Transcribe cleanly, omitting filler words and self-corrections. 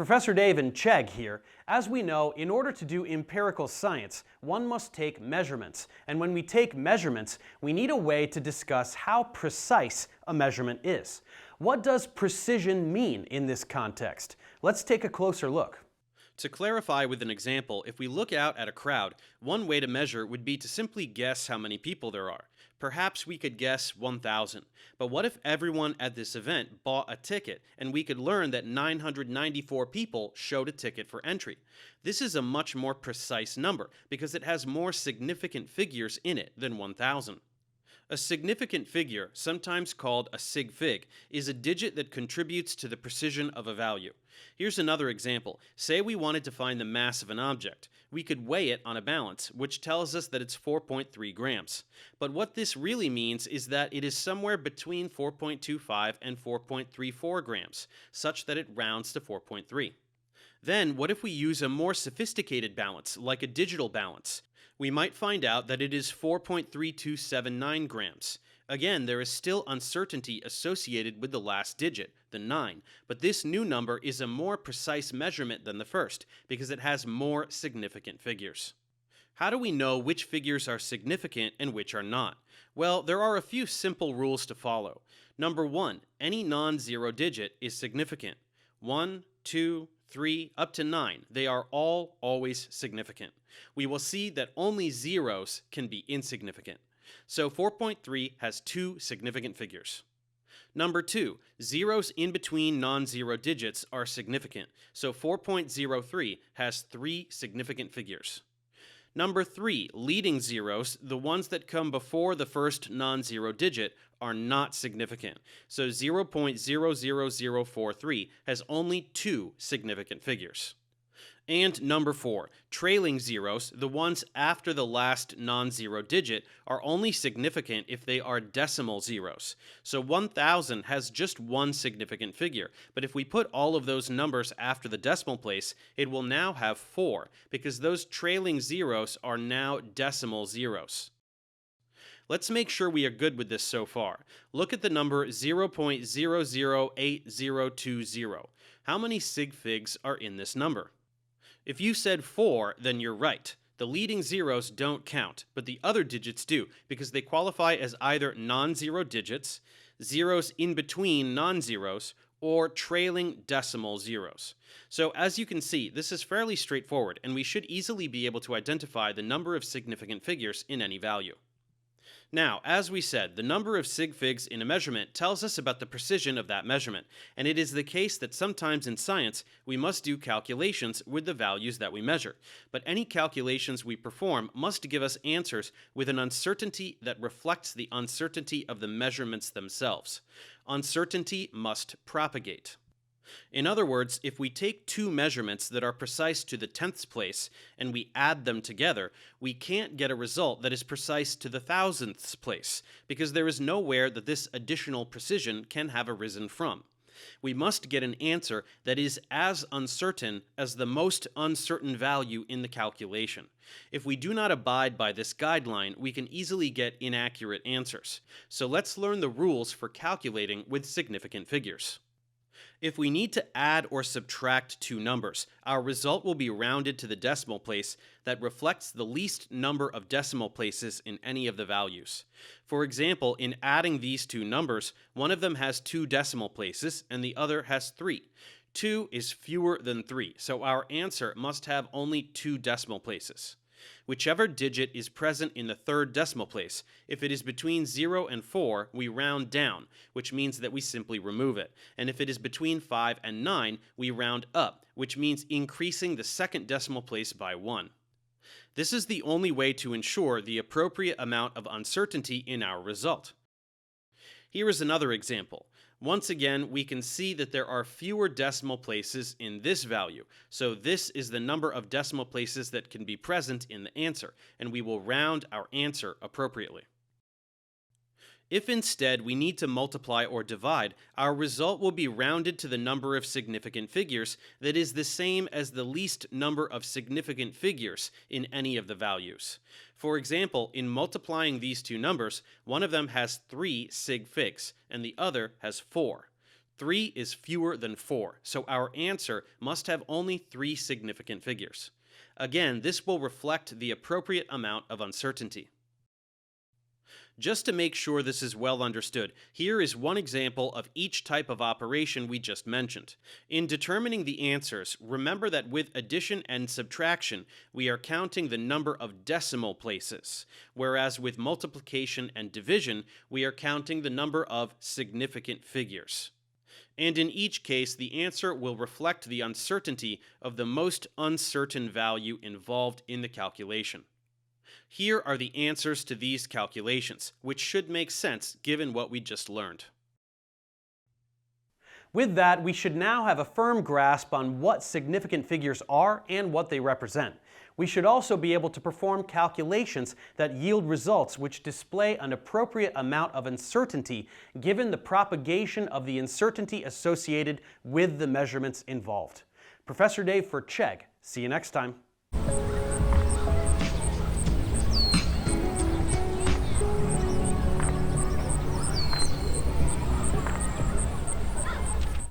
Professor Dave and Chegg here. As we know, in order to do empirical science, one must take measurements. And when we take measurements, we need a way to discuss how precise a measurement is. What does precision mean in this context? Let's take a closer look. To clarify with an example, if we look out at a crowd, one way to measure would be to simply guess how many people there are. Perhaps we could guess 1,000. But what if everyone at this event bought a ticket and we could learn that 994 people showed a ticket for entry? This is a much more precise number because it has more significant figures in it than 1,000. A significant figure, sometimes called a sig fig, is a digit that contributes to the precision of a value. Here's another example. Say we wanted to find the mass of an object. We could weigh it on a balance, which tells us that it's 4.3 grams. But what this really means is that it is somewhere between 4.25 and 4.34 grams, such that it rounds to 4.3. Then, what if we use a more sophisticated balance, like a digital balance? We might find out that it is 4.3279 grams. Again, there is still uncertainty associated with the last digit, the 9, but this new number is a more precise measurement than the first, because it has more significant figures. How do we know which figures are significant and which are not? Well, there are a few simple rules to follow. Number 1, any non-zero digit is significant. 1, 2, 3, up to 9, they are all always significant. We will see that only zeros can be insignificant. So 4.3 has two significant figures. Number 2, zeros in between non-zero digits are significant, so 4.03 has three significant figures. Number 3, leading zeros, the ones that come before the first non-zero digit, are not significant, so 0.00043 has only two significant figures. And number 4, trailing zeros, the ones after the last non-zero digit, are only significant if they are decimal zeros. So 1,000 has just one significant figure, but if we put all of those numbers after the decimal place, it will now have 4, because those trailing zeros are now decimal zeros. Let's make sure we are good with this so far. Look at the number 0.008020. How many sig figs are in this number? If you said 4, then you're right. The leading zeros don't count, but the other digits do, because they qualify as either non-zero digits, zeros in between non-zeros, or trailing decimal zeros. So as you can see, this is fairly straightforward, and we should easily be able to identify the number of significant figures in any value. Now, as we said, the number of sig figs in a measurement tells us about the precision of that measurement, and it is the case that sometimes in science we must do calculations with the values that we measure. But any calculations we perform must give us answers with an uncertainty that reflects the uncertainty of the measurements themselves. Uncertainty must propagate. In other words, if we take two measurements that are precise to the tenths place and we add them together, we can't get a result that is precise to the thousandths place, because there is nowhere that this additional precision can have arisen from. We must get an answer that is as uncertain as the most uncertain value in the calculation. If we do not abide by this guideline, we can easily get inaccurate answers. So let's learn the rules for calculating with significant figures. If we need to add or subtract two numbers, our result will be rounded to the decimal place that reflects the least number of decimal places in any of the values. For example, in adding these two numbers, one of them has 2 decimal places and the other has 3. 2 is fewer than 3, so our answer must have only 2 decimal places. Whichever digit is present in the third decimal place, if it is between 0 and 4, we round down, which means that we simply remove it. And if it is between 5 and 9, we round up, which means increasing the second decimal place by 1. This is the only way to ensure the appropriate amount of uncertainty in our result. Here is another example. Once again, we can see that there are fewer decimal places in this value, so this is the number of decimal places that can be present in the answer, and we will round our answer appropriately. If instead we need to multiply or divide, our result will be rounded to the number of significant figures that is the same as the least number of significant figures in any of the values. For example, in multiplying these two numbers, one of them has 3 sig figs and the other has 4. 3 is fewer than 4, so our answer must have only 3 significant figures. Again, this will reflect the appropriate amount of uncertainty. Just to make sure this is well understood, here is one example of each type of operation we just mentioned. In determining the answers, remember that with addition and subtraction, we are counting the number of decimal places, whereas with multiplication and division, we are counting the number of significant figures. And in each case, the answer will reflect the uncertainty of the most uncertain value involved in the calculation. Here are the answers to these calculations, which should make sense given what we just learned. With that, we should now have a firm grasp on what significant figures are and what they represent. We should also be able to perform calculations that yield results which display an appropriate amount of uncertainty given the propagation of the uncertainty associated with the measurements involved. Professor Dave for Chegg. See you next time.